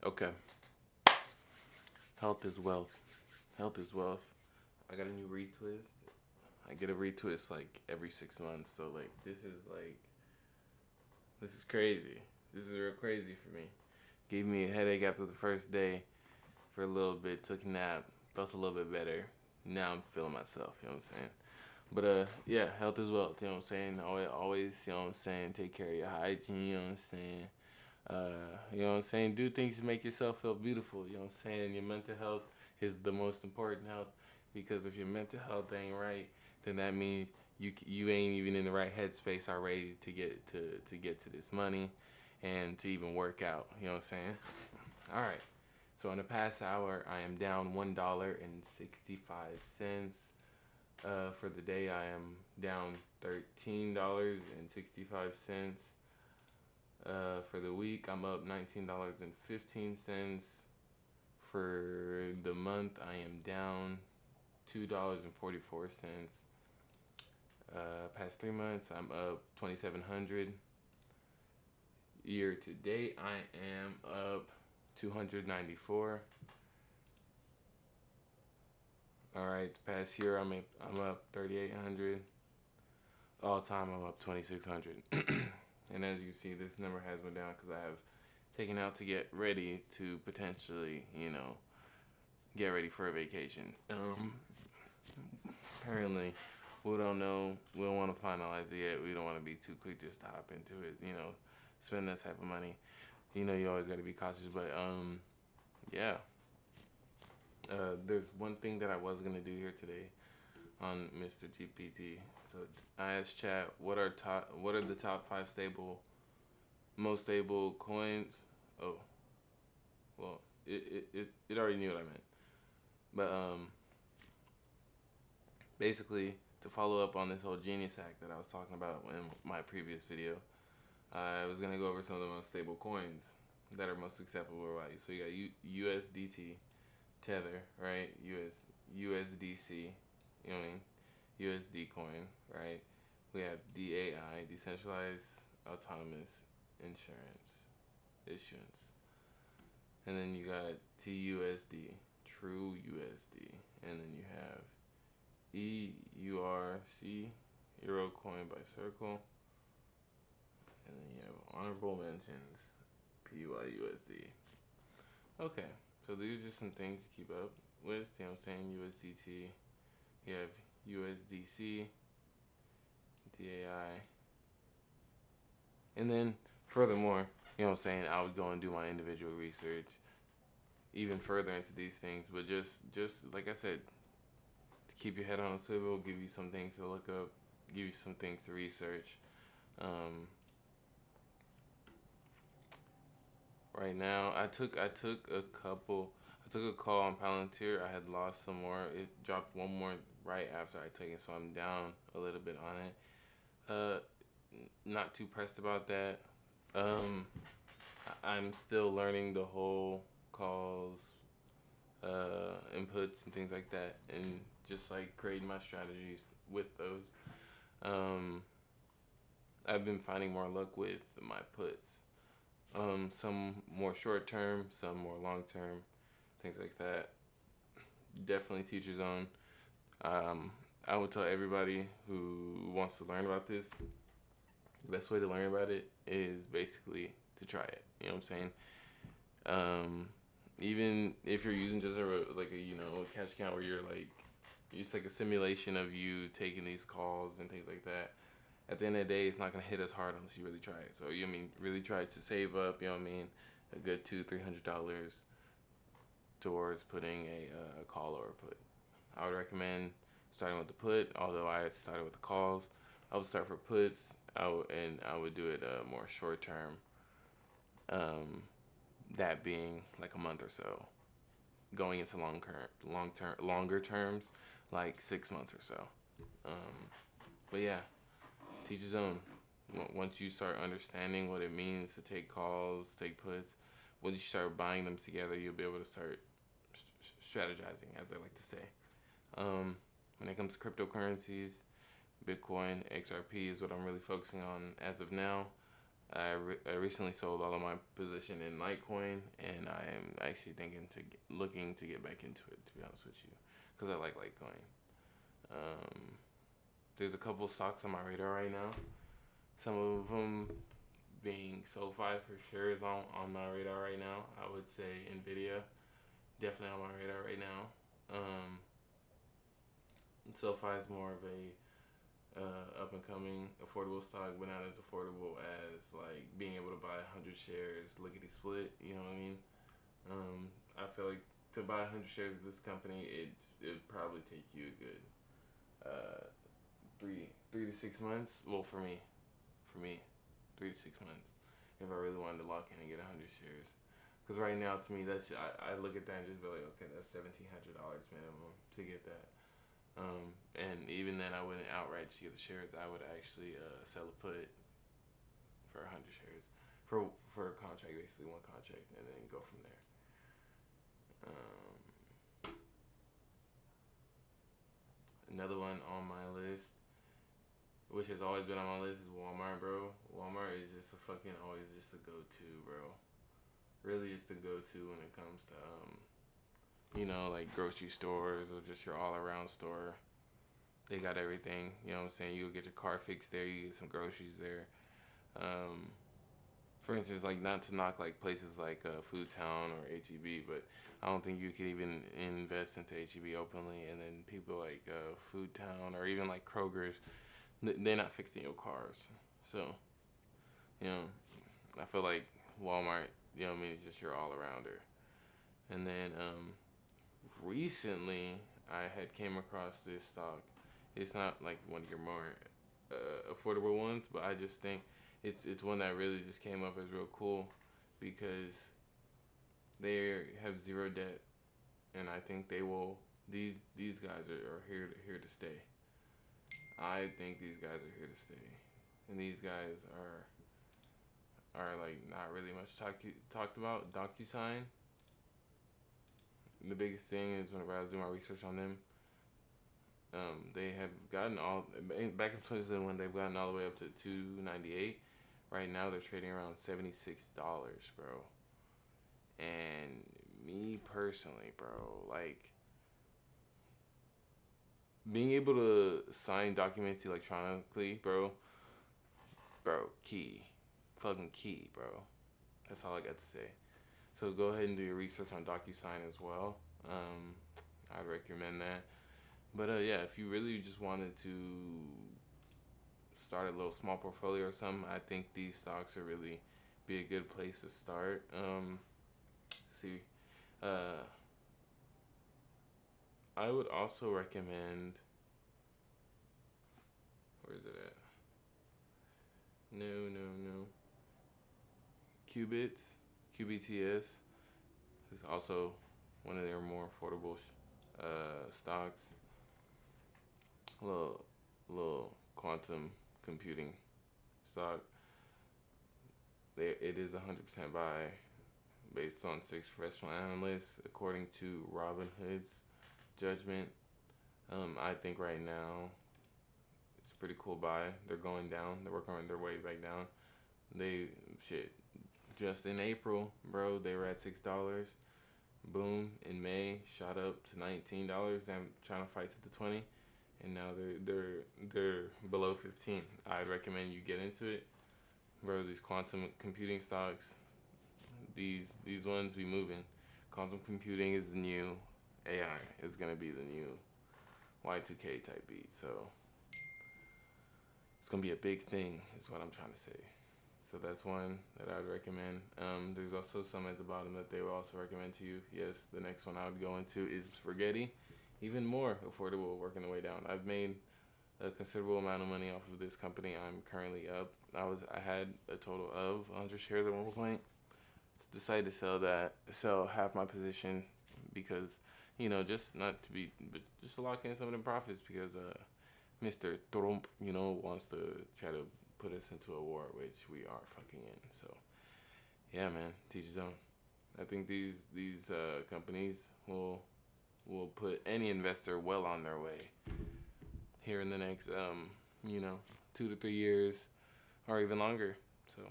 Okay. Health is wealth. Health is wealth. I got a new retwist. I get a retwist like every 6 months. So like this is crazy. This is real crazy for me. Gave me a headache after the first day for a little bit. Took a nap. Felt a little bit better. Now I'm feeling myself. You know what I'm saying? But yeah, health is wealth. You know what I'm saying? Always, you know what I'm saying. Take care of your hygiene. You know what I'm saying? You know what I'm saying? Do things to make yourself feel beautiful. You know what I'm saying? Your mental health is the most important health because if your mental health ain't right, then that means you ain't even in the right headspace already to get to this money and to even work out. You know what I'm saying? All right. So in the past hour, I am down $1.65. For the day, I am down $13.65. For the week, I'm up $19.15. For the month, I am down $2.44. Past 3 months, I'm up 2,700. Year to date, I am up 294. All right, the past year, I'm up 3,800. All time, I'm up 2,600. And as you see, this number has went down because I have taken out to get ready to potentially, get ready for a vacation. Apparently, we don't know. We don't want to finalize it yet. We don't want to be too quick just to hop into it. Spend that type of money. You always got to be cautious. But yeah. There's one thing that I was gonna do here today on Mr. GPT. So I asked Chat, what are the top five most stable coins? Oh, well, it already knew what I meant. But basically, to follow up on this whole Genius hack that I was talking about in my previous video, I was gonna go over some of the most stable coins that are most acceptable value. So you got USDT, Tether, right? USDC, you know what I mean? USD coin, right? We have DAI, decentralized autonomous insurance issuance, and then you got TUSD, True USD, and then you have EURC, Euro Coin by Circle, and then you have honorable mentions, PYUSD. Okay, so these are just some things to keep up with. You know what I'm saying? USDT, you have USDC, DAI, and then furthermore, you know what I'm saying? I would go and do my individual research even further into these things, but just like I said, to keep your head on a swivel, give you some things to look up, give you some things to research. Um, right now, I took a call on Palantir. I had lost some more. It dropped one more right after I took it, so I'm down a little bit on it. Uh, Not too pressed about that. Um, I'm still learning the whole calls, inputs, and things like that, and just like creating my strategies with those. Um, I've been finding more luck with my puts. Some more short term, some more long term, things like that. Definitely teacher's own. Um, I would tell everybody who wants to learn about this, the best way to learn about it is basically to try it. You know what I'm saying? Um, Even if you're using just a cash account where you're like it's like a simulation of you taking these calls and things like that. At the end of the day, it's not gonna hit as hard unless you really try it. So really try to save up. You know what I mean? A good $200-300 towards putting a call or a put. I would recommend starting with the put. Although I started with the calls, I would start for puts. I would do it more short term. Um, that being like a month or so. Going into longer terms, like 6 months or so. Um, but yeah, teach his own. Once you start understanding what it means to take calls, take puts, once you start buying them together, you'll be able to start strategizing, as I like to say. When it comes to cryptocurrencies, Bitcoin, XRP is what I'm really focusing on as of now. I recently sold all of my position in Litecoin, and I am actually looking to get back into it. To be honest with you, because I like Litecoin. Um, there's a couple stocks on my radar right now. Some of them being SoFi for sure is on my radar right now. I would say Nvidia definitely on my radar right now. SoFi is more of a up and coming affordable stock, but not as affordable as like being able to buy 100 shares lickety split. You know what I mean? I feel like to buy 100 shares of this company, it'd probably take you a good uh, 3 to 6 months. Well, for me, 3 to 6 months if I really wanted to lock in and get 100 shares. Because right now, to me, I look at that and just be like, okay, that's $1,700 minimum to get that. And even then, I wouldn't outright just get the shares. I would actually sell a put for 100 shares for a contract, basically one contract, and then go from there. Um, Another one on my list, which has always been on my list, is Walmart, bro. Walmart is just a fucking always just a go-to, bro. Really, just a go-to when it comes to like grocery stores or just your all-around store. They got everything. You know what I'm saying? You'll get your car fixed there. You get some groceries there. Um, for instance, like not to knock like places like Food Town or HEB, but I don't think you could even invest into HEB openly. And then people like Food Town or even like Kroger's, they're not fixing your cars. So you know, I feel like Walmart, it's just your all arounder. And then recently, I had came across this stock. It's not like one of your more affordable ones, but I just think it's one that really just came up as real cool because they have zero debt, and I think they will. These guys are here to stay. I think these guys are here to stay, and these guys are like not really much talked about. DocuSign. The biggest thing is whenever I was doing my research on them, they have gotten back in 2021. They've gotten all the way up to 298. Right now they're trading around $76, bro. And me personally, bro, like being able to sign documents electronically, bro, key, fucking key, bro. That's all I got to say. So go ahead and do your research on DocuSign as well. I'd recommend that. But yeah, if you really just wanted to start a little small portfolio or something, I think these stocks would really be a good place to start. See, uh, I would also recommend. Where is it at? No. QBTS is also one of their more affordable stocks. A little quantum computing stock. It is 100% buy based on 6 professional analysts, according to Robinhood's judgment. I think right now it's a pretty cool buy. They're going down. They're working their way back down. They just in April, bro. They were at $6. Boom, in May shot up to $19. I'm trying to fight to the 20, and now they're below 15. I'd recommend you get into it, bro. These quantum computing stocks, these ones be moving. Quantum computing is the new AI. It's gonna be the new Y2K type beat. So it's gonna be a big thing. Is what I'm trying to say. So that's one that I'd recommend. There's also some at the bottom that they will also recommend to you. Yes, the next one I would go into is Spaghetti. Even more affordable, working the way down. I've made a considerable amount of money off of this company. I'm currently up. I had a total of 100 shares at one point. Decided to sell half my position because, just not to be, but just to lock in some of the profits because Mr. Trump, wants to try to put us into a war, which we are fucking in. So, yeah, man, teach his own. I think these companies will put any investor well on their way here in the next 2 to 3 years or even longer. So